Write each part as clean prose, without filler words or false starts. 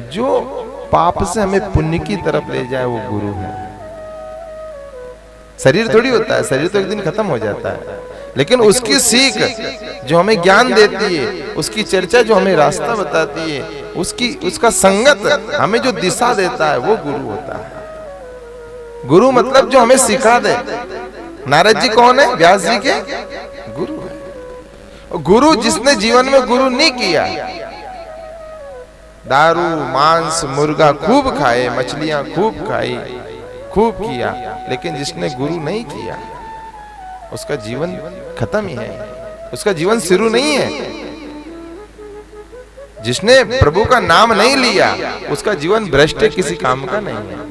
जो पाप से हमें पुण्य की तरफ ले जाए वो गुरु है। शरीर थोड़ी होता है, शरीर तो एक दिन खत्म हो जाता है, लेकिन उसकी सीख जो हमें ज्ञान देती है, उसकी चर्चा जो हमें रास्ता बताती है, उसका संगत हमें जो दिशा देता है वो गुरु होता है। गुरु मतलब जो हमें सिखा दे। नारद जी कौन है? व्यास जी के गुरु है। गुरु जिसने जीवन में गुरु नहीं किया, दारू मांस मुर्गा खूब खाए, मछलियां खूब खाई, खूब किया, लेकिन जिसने गुरु नहीं किया उसका जीवन खत्म ही है, उसका जीवन शुरू नहीं है। जिसने प्रभु का नाम नहीं लिया उसका जीवन भ्रष्ट किसी काम का नहीं है।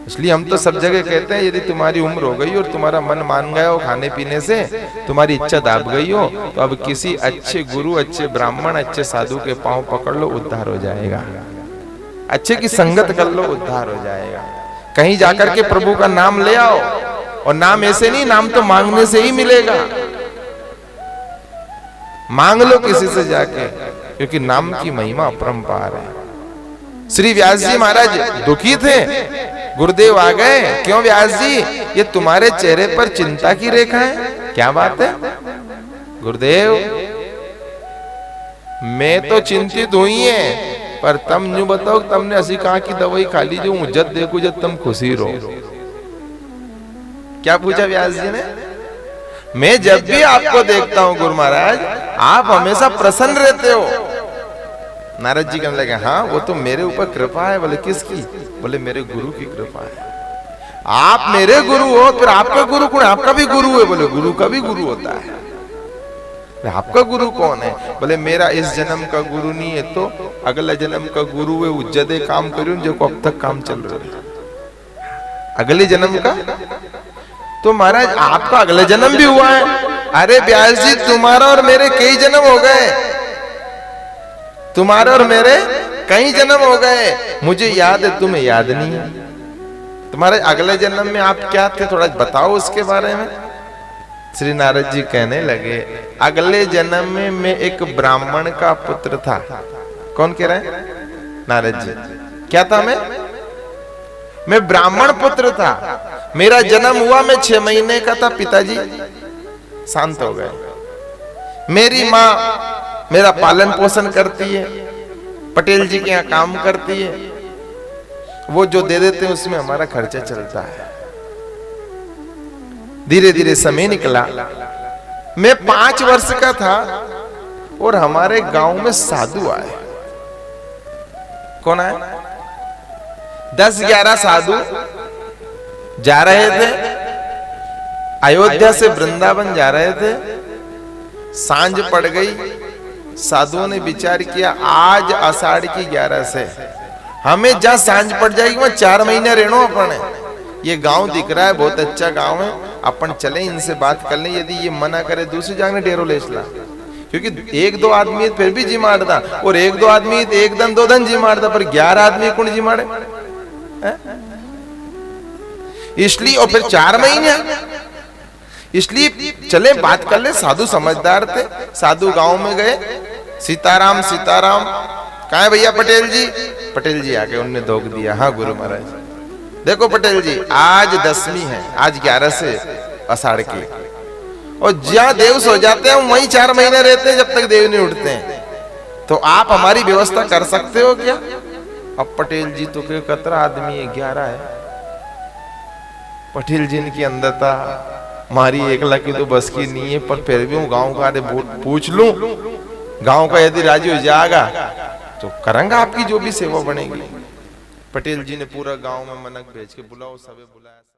इसलिए हम तो सब जगह कहते हैं यदि तुम्हारी उम्र हो गई और तुम्हारा मन मान गया हो खाने पीने से, तुम्हारी इच्छा दाब गई हो, तो अब किसी अच्छे गुरु, अच्छे ब्राह्मण, अच्छे साधु के पांव पकड़ लो, उद्धार हो जाएगा। अच्छे की संगत कर लो, उद्धार हो जाएगा। कहीं जाकर के प्रभु का नाम ले आओ, और नाम ऐसे नहीं, नाम तो मांगने से ही मिलेगा। मांग लो किसी से जाके, क्योंकि नाम की महिमा अपरंपार है। श्री व्यास जी महाराज दुखी थे, गुरुदेव आ गए। क्यों व्यास जी, ये तुम्हारे चेहरे पर चिंता की रेखा है, क्या बात है? गुरुदेव मैं तो चिंतित हुई है, पर तुम न्यू बताओ, तुमने असी कहा की दवाई खा ली जो जब देखो जब तुम खुशी रहो। क्या पूछा व्यास जी ने? मैं जब भी आपको देखता हूं गुरु महाराज, आप हमेशा प्रसन्न रहते हो। नारद जी कहने लगे, हाँ वो तो मेरे ऊपर कृपा है। बोले किसकी? बोले मेरे गुरु की कृपा है। आप मेरे गुरु हो, फिर आपका गुरु कौन? आपका भी गुरु है। बोले गुरु का भी गुरु होता है। आपका गुरु कौन है? बोले मेरा इस जन्म का गुरु नहीं है, तो अगला जन्म का गुरु है। उज्जदे काम करूं जो अब तक काम चल रहा है, अगले जन्म का। तो महाराज आपका अगले जन्म भी हुआ है। अरे व्यास जी तुम्हारा और मेरे कई जन्म हो गए, तुम्हारे और मेरे कई जन्म हो गए। मुझे याद है, तुम्हें याद नहीं है। तुम्हारे अगले जन्म में आप क्या थे, थोड़ा बताओ उसके बारे में। श्री नारद जी कहने लगे, अगले जन्म में मैं एक ब्राह्मण का पुत्र था। कौन कह रहे हैं? नारद जी। क्या था मैं ब्राह्मण पुत्र था। मेरा जन्म हुआ, मैं 6 महीने का था, पिताजी शांत हो गए। मेरी माँ मेरा पालन पोषण करती है, पटेल जी के यहाँ काम करती है, वो जो दे देते हैं उसमें हमारा खर्चा चलता है। धीरे धीरे समय निकला, मैं 5 वर्ष का था और हमारे गांव में साधु आए। कौन आए? 10-11 साधु जा रहे थे, अयोध्या से वृंदावन जा रहे थे। सांझ पड़ गई, साधुओं ने विचार किया आज आषाढ़ की 11 से हमें जहां सांझ पड़ जाएगी वहां 4 महीने रहना अपन है। ये गांव दिख रहा है, बहुत अच्छा गांव है, अपन चले इनसे बात कर लें। यदि ये मना करे दूसरी जगह डेरो ले चला, क्योंकि 1-2 आदमी फिर भी जी मारदा, और 1-2 आदमी 1 दिन 2 दिन जी मारदा, पर 11 आदमी कौन जी मारे? इसलिए, और फिर 4 महीने, इसलिए चले बात कर ले। साधु समझदार थे, साधु गांव में गए। सीताराम सीताराम, कहाँ है भैया पटेल जी? पटेल जी आके उनने धोख दिया। हाँ गुरु महाराज, देखो पटेल जी आज 10वीं है, आज 11 से आषाढ़ की, और जहां देव सो जाते हैं वहीं 4 महीने रहते हैं जब तक देव नहीं उठते हैं। तो आप हमारी व्यवस्था कर सकते हो क्या? अब पटेल जी तो के कतरा आदमी है, 11 है। पटेल जी की अंदरता मारी 1 लाख की तो बस की नहीं है, पर फिर भी हूँ गांव का पूछ लूं, गांव का यदि राजी हो जाएगा तो करूंगा आपकी जो भी सेवा बनेगी। पटेल जी ने पूरा गांव में मनक भेज के बुलाओ, सबे बुलाया।